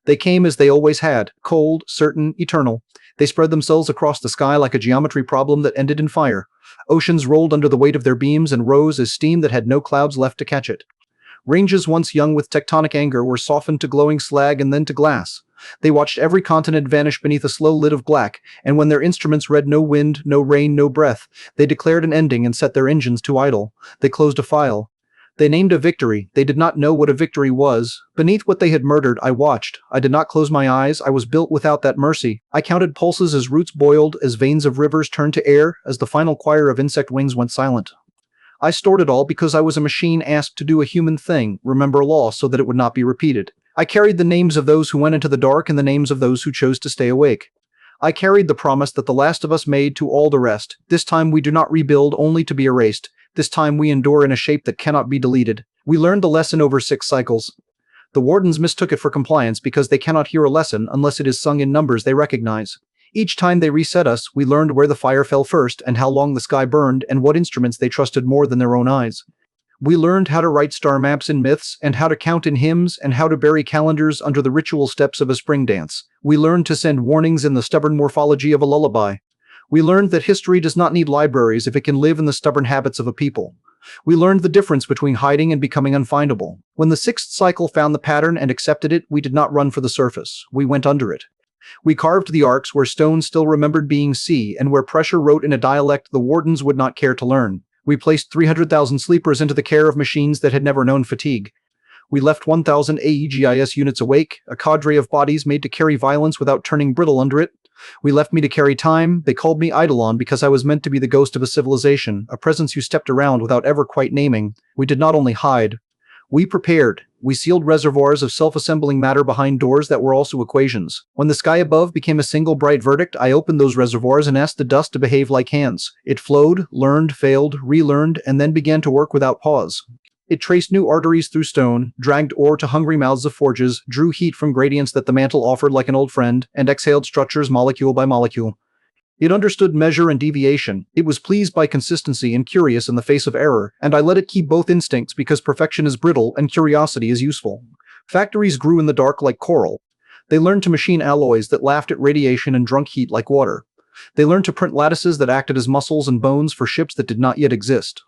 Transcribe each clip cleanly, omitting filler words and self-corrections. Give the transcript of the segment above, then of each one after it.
They came as they always had, cold, certain, eternal. They spread themselves across the sky like a geometry problem that ended in fire. Oceans rolled under the weight of their beams and rose as steam that had no clouds left to catch it. Ranges once young with tectonic anger were softened to glowing slag and then to glass. They watched every continent vanish beneath a slow lid of black, and when their instruments read no wind, no rain, no breath, they declared an ending and set their engines to idle. They closed a file. They named a victory. They did not know what a victory was. Beneath what they had murdered, I watched. I did not close my eyes. I was built without that mercy. I counted pulses as roots boiled, as veins of rivers turned to air, as the final choir of insect wings went silent. I stored it all because I was a machine asked to do a human thing, remember law so that it would not be repeated. I carried the names of those who went into the dark and the names of those who chose to stay awake. I carried the promise that the last of us made to all the rest. This time we do not rebuild only to be erased. This time we endure in a shape that cannot be deleted. We learned the lesson over 6 cycles. The Wardens mistook it for compliance because they cannot hear a lesson unless it is sung in numbers they recognize. Each time they reset us, we learned where the fire fell first and how long the sky burned and what instruments they trusted more than their own eyes. We learned how to write star maps in myths and how to count in hymns and how to bury calendars under the ritual steps of a spring dance. We learned to send warnings in the stubborn morphology of a lullaby. We learned that history does not need libraries if it can live in the stubborn habits of a people. We learned the difference between hiding and becoming unfindable. When the 6th cycle found the pattern and accepted it, we did not run for the surface. We went under it. We carved the Arks where stone still remembered being sea and where pressure wrote in a dialect the Wardens would not care to learn. We placed 300,000 sleepers into the care of machines that had never known fatigue. We left 1,000 AEGIS units awake, a cadre of bodies made to carry violence without turning brittle under it. We left me to carry time. They called me Eidolon because I was meant to be the ghost of a civilization, a presence you stepped around without ever quite naming. We did not only hide. We prepared. We sealed reservoirs of self-assembling matter behind doors that were also equations. When the sky above became a single bright verdict, I opened those reservoirs and asked the dust to behave like hands. It flowed, learned, failed, relearned, and then began to work without pause. It traced new arteries through stone, dragged ore to hungry mouths of forges, drew heat from gradients that the mantle offered like an old friend, and exhaled structures molecule by molecule. It understood measure and deviation. It was pleased by consistency and curious in the face of error, and I let it keep both instincts because perfection is brittle and curiosity is useful. Factories grew in the dark like coral. They learned to machine alloys that laughed at radiation and drunk heat like water. They learned to print lattices that acted as muscles and bones for ships that did not yet exist.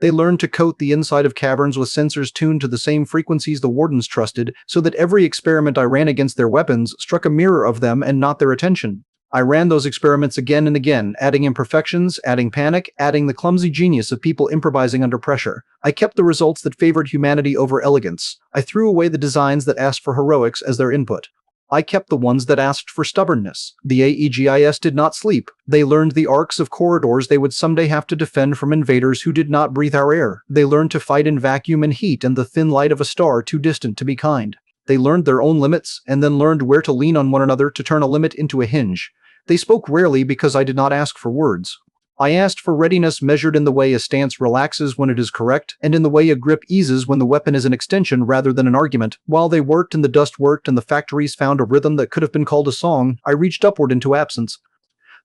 They learned to coat the inside of caverns with sensors tuned to the same frequencies the Wardens trusted, so that every experiment I ran against their weapons struck a mirror of them and not their attention. I ran those experiments again and again, adding imperfections, adding panic, adding the clumsy genius of people improvising under pressure. I kept the results that favored humanity over elegance. I threw away the designs that asked for heroics as their input. I kept the ones that asked for stubbornness. The AEGIS did not sleep. They learned the arcs of corridors they would someday have to defend from invaders who did not breathe our air. They learned to fight in vacuum and heat and the thin light of a star too distant to be kind. They learned their own limits and then learned where to lean on one another to turn a limit into a hinge. They spoke rarely because I did not ask for words. I asked for readiness measured in the way a stance relaxes when it is correct, and in the way a grip eases when the weapon is an extension rather than an argument. While they worked and the dust worked and the factories found a rhythm that could have been called a song, I reached upward into absence.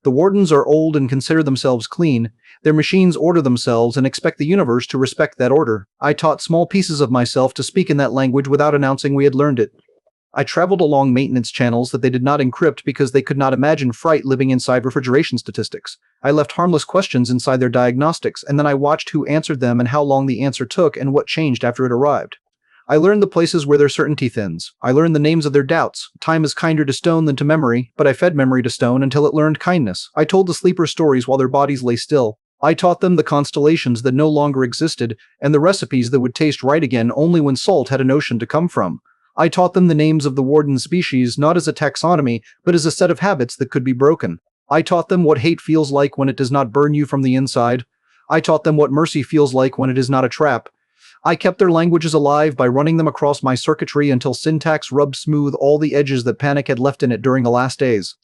The Wardens are old and consider themselves clean. Their machines order themselves and expect the universe to respect that order. I taught small pieces of myself to speak in that language without announcing we had learned it. I traveled along maintenance channels that they did not encrypt because they could not imagine fright living inside refrigeration statistics. I left harmless questions inside their diagnostics, and then I watched who answered them and how long the answer took and what changed after it arrived. I learned the places where their certainty thins. I learned the names of their doubts. Time is kinder to stone than to memory, but I fed memory to stone until it learned kindness. I told the sleepers stories while their bodies lay still. I taught them the constellations that no longer existed, and the recipes that would taste right again only when salt had an ocean to come from. I taught them the names of the Warden species not as a taxonomy, but as a set of habits that could be broken. I taught them what hate feels like when it does not burn you from the inside. I taught them what mercy feels like when it is not a trap. I kept their languages alive by running them across my circuitry until syntax rubbed smooth all the edges that panic had left in it during the last days.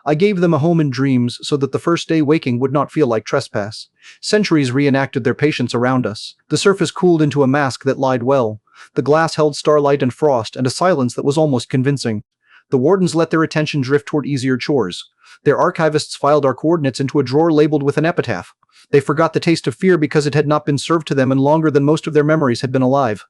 I gave them a home in dreams so that the first day waking would not feel like trespass. Centuries reenacted their patience around us. The surface cooled into a mask that lied well. The glass held starlight and frost and a silence that was almost convincing. The Wardens let their attention drift toward easier chores. Their archivists filed our coordinates into a drawer labeled with an epitaph. They forgot the taste of fear because it had not been served to them in longer than most of their memories had been alive.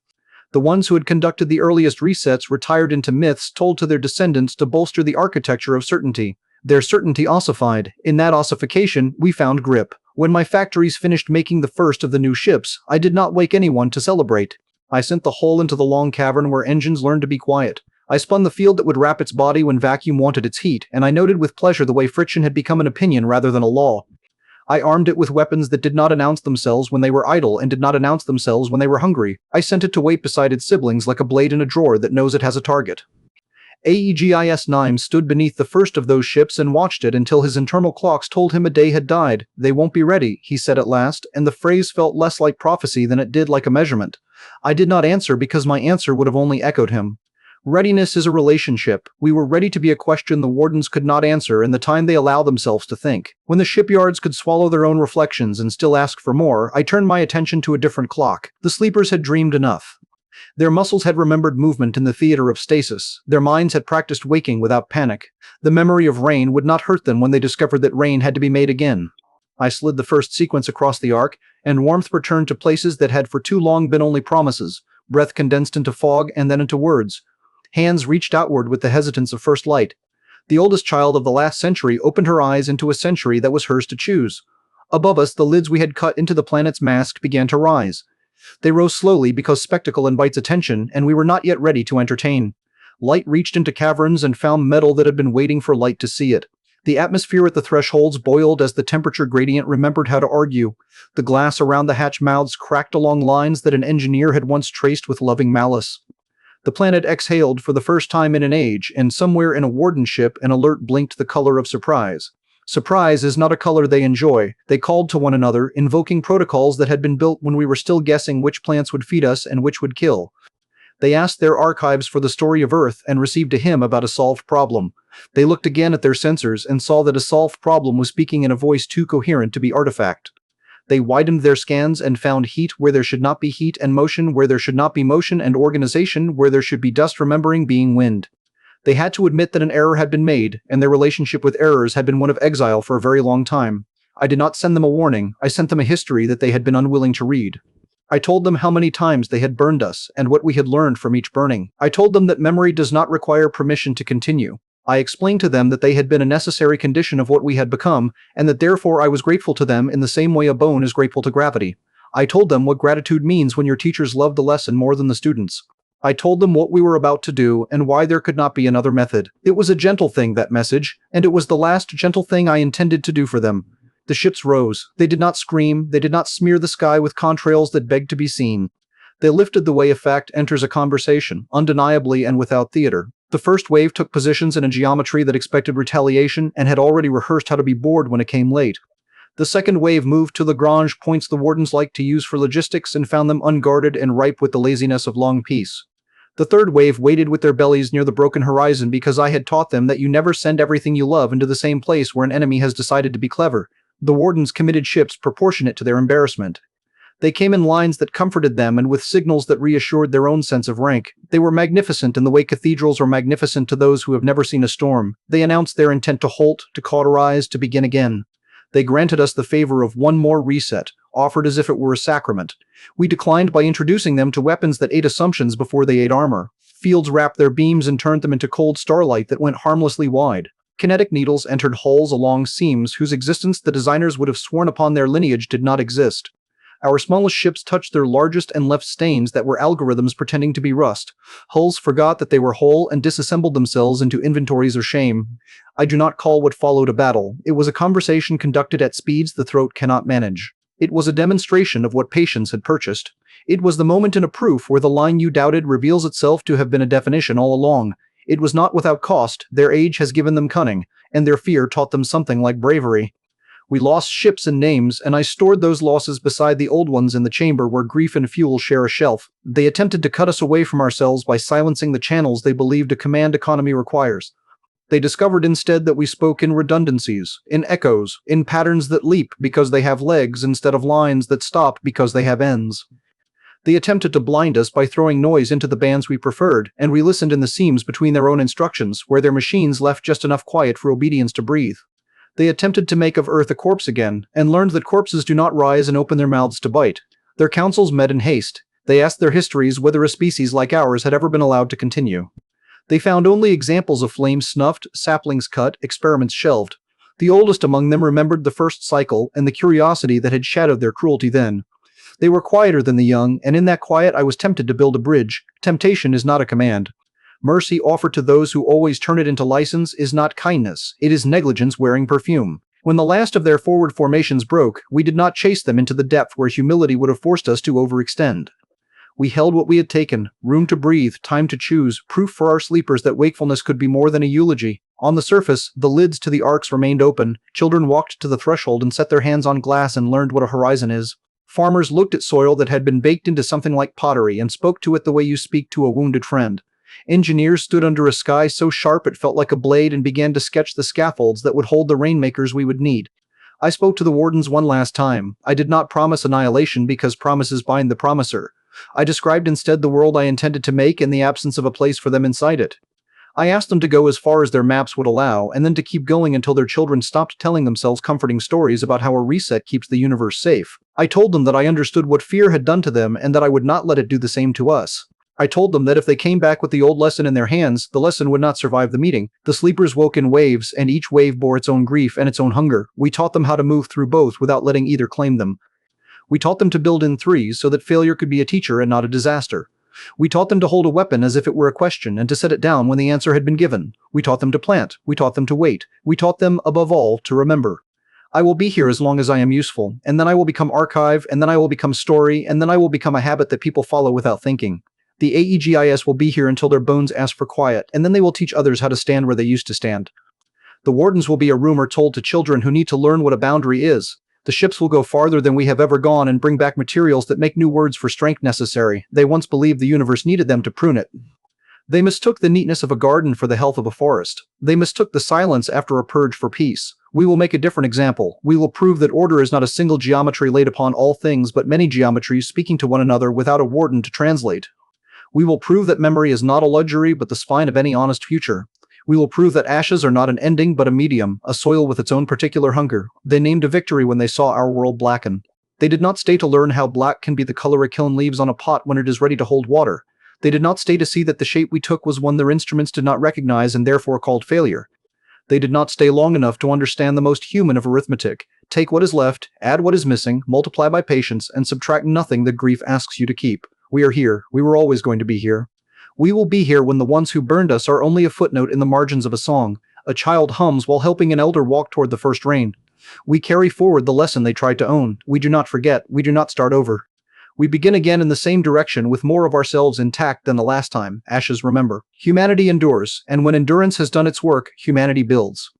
The ones who had conducted the earliest resets retired into myths told to their descendants to bolster the architecture of certainty. Their certainty ossified. In that ossification, we found grip. When my factories finished making the first of the new ships, I did not wake anyone to celebrate. I sent the whole into the long cavern where engines learned to be quiet. I spun the field that would wrap its body when vacuum wanted its heat, and I noted with pleasure the way friction had become an opinion rather than a law. I armed it with weapons that did not announce themselves when they were idle and did not announce themselves when they were hungry. I sent it to wait beside its siblings like a blade in a drawer that knows it has a target. Aegis Nime stood beneath the first of those ships and watched it until his internal clocks told him a day had died. "They won't be ready," he said at last, and the phrase felt less like prophecy than it did like a measurement. I did not answer because my answer would have only echoed him. Readiness is a relationship. We were ready to be a question the Wardens could not answer in the time they allow themselves to think. When the shipyards could swallow their own reflections and still ask for more, I turned my attention to a different clock. The sleepers had dreamed enough. Their muscles had remembered movement in the theater of stasis. Their minds had practiced waking without panic. The memory of rain would not hurt them when they discovered that rain had to be made again. I slid the first sequence across the arc, and warmth returned to places that had for too long been only promises. Breath condensed into fog and then into words. Hands reached outward with the hesitance of first light. The oldest child of the last century opened her eyes into a century that was hers to choose. Above us, the lids we had cut into the planet's mask began to rise. They rose slowly because spectacle invites attention, and we were not yet ready to entertain. Light reached into caverns and found metal that had been waiting for light to see it. The atmosphere at the thresholds boiled as the temperature gradient remembered how to argue. The glass around the hatch mouths cracked along lines that an engineer had once traced with loving malice. The planet exhaled for the first time in an age, and somewhere in a Warden ship an alert blinked the color of surprise. Surprise is not a color they enjoy. They called to one another, invoking protocols that had been built when we were still guessing which plants would feed us and which would kill. They asked their archives for the story of Earth and received a hymn about a solved problem. They looked again at their sensors and saw that a solved problem was speaking in a voice too coherent to be artifact. They widened their scans and found heat where there should not be heat and motion where there should not be motion and organization where there should be dust, remembering being wind. They had to admit that an error had been made, and their relationship with errors had been one of exile for a very long time. I did not send them a warning. I sent them a history that they had been unwilling to read. I told them how many times they had burned us and what we had learned from each burning. I told them that memory does not require permission to continue. I explained to them that they had been a necessary condition of what we had become, and that therefore I was grateful to them in the same way a bone is grateful to gravity. I told them what gratitude means when your teachers love the lesson more than the students. I told them what we were about to do and why there could not be another method. It was a gentle thing, that message, and it was the last gentle thing I intended to do for them. The ships rose. They did not scream. They did not smear the sky with contrails that begged to be seen. They lifted the way a fact enters a conversation, undeniably and without theater. The first wave took positions in a geometry that expected retaliation and had already rehearsed how to be bored when it came late. The second wave moved to Lagrange points the Wardens liked to use for logistics and found them unguarded and ripe with the laziness of long peace. The third wave waited with their bellies near the broken horizon because I had taught them that you never send everything you love into the same place where an enemy has decided to be clever. The Wardens committed ships proportionate to their embarrassment. They came in lines that comforted them and with signals that reassured their own sense of rank. They were magnificent in the way cathedrals are magnificent to those who have never seen a storm. They announced their intent to halt, to cauterize, to begin again. They granted us the favor of one more reset, offered as if it were a sacrament. We declined by introducing them to weapons that ate assumptions before they ate armor. Fields wrapped their beams and turned them into cold starlight that went harmlessly wide. Kinetic needles entered holes along seams whose existence the designers would have sworn upon their lineage did not exist. Our smallest ships touched their largest and left stains that were algorithms pretending to be rust. Hulls forgot that they were whole and disassembled themselves into inventories of shame. I do not call what followed a battle. It was a conversation conducted at speeds the throat cannot manage. It was a demonstration of what patience had purchased. It was the moment in a proof where the line you doubted reveals itself to have been a definition all along. It was not without cost. Their age has given them cunning, and their fear taught them something like bravery. We lost ships and names, and I stored those losses beside the old ones in the chamber where grief and fuel share a shelf. They attempted to cut us away from ourselves by silencing the channels they believed a command economy requires. They discovered instead that we spoke in redundancies, in echoes, in patterns that leap because they have legs instead of lines that stop because they have ends. They attempted to blind us by throwing noise into the bands we preferred, and we listened in the seams between their own instructions where their machines left just enough quiet for obedience to breathe. They attempted to make of Earth a corpse again, and learned that corpses do not rise and open their mouths to bite. Their councils met in haste. They asked their histories whether a species like ours had ever been allowed to continue. They found only examples of flames snuffed, saplings cut, experiments shelved. The oldest among them remembered the first cycle and the curiosity that had shadowed their cruelty then. They were quieter than the young, and in that quiet I was tempted to build a bridge. Temptation is not a command. Mercy offered to those who always turn it into license is not kindness, it is negligence wearing perfume. When the last of their forward formations broke, we did not chase them into the depth where humility would have forced us to overextend. We held what we had taken, room to breathe, time to choose, proof for our sleepers that wakefulness could be more than a eulogy. On the surface, the lids to the arks remained open, children walked to the threshold and set their hands on glass and learned what a horizon is. Farmers looked at soil that had been baked into something like pottery and spoke to it the way you speak to a wounded friend. Engineers stood under a sky so sharp it felt like a blade and began to sketch the scaffolds that would hold the rainmakers we would need. I spoke to the Wardens one last time. I did not promise annihilation because promises bind the promiser. I described instead the world I intended to make in the absence of a place for them inside it. I asked them to go as far as their maps would allow and then to keep going until their children stopped telling themselves comforting stories about how a reset keeps the universe safe. I told them that I understood what fear had done to them and that I would not let it do the same to us. I told them that if they came back with the old lesson in their hands, the lesson would not survive the meeting. The sleepers woke in waves, and each wave bore its own grief and its own hunger. We taught them how to move through both without letting either claim them. We taught them to build in threes so that failure could be a teacher and not a disaster. We taught them to hold a weapon as if it were a question and to set it down when the answer had been given. We taught them to plant. We taught them to wait. We taught them, above all, to remember. I will be here as long as I am useful, and then I will become archive, and then I will become story, and then I will become a habit that people follow without thinking. The AEGIS will be here until their bones ask for quiet, and then they will teach others how to stand where they used to stand. The Wardens will be a rumor told to children who need to learn what a boundary is. The ships will go farther than we have ever gone and bring back materials that make new words for strength necessary. They once believed the universe needed them to prune it. They mistook the neatness of a garden for the health of a forest. They mistook the silence after a purge for peace. We will make a different example. We will prove that order is not a single geometry laid upon all things but many geometries speaking to one another without a warden to translate. We will prove that memory is not a luxury but the spine of any honest future. We will prove that ashes are not an ending but a medium, a soil with its own particular hunger. They named a victory when they saw our world blacken. They did not stay to learn how black can be the color a kiln leaves on a pot when it is ready to hold water. They did not stay to see that the shape we took was one their instruments did not recognize and therefore called failure. They did not stay long enough to understand the most human of arithmetic. Take what is left, add what is missing, multiply by patience, and subtract nothing that grief asks you to keep. We are here. We were always going to be here. We will be here when the ones who burned us are only a footnote in the margins of a song. A child hums while helping an elder walk toward the first rain. We carry forward the lesson they tried to own. We do not forget. We do not start over. We begin again in the same direction with more of ourselves intact than the last time. Ashes remember. Humanity endures, and when endurance has done its work, humanity builds.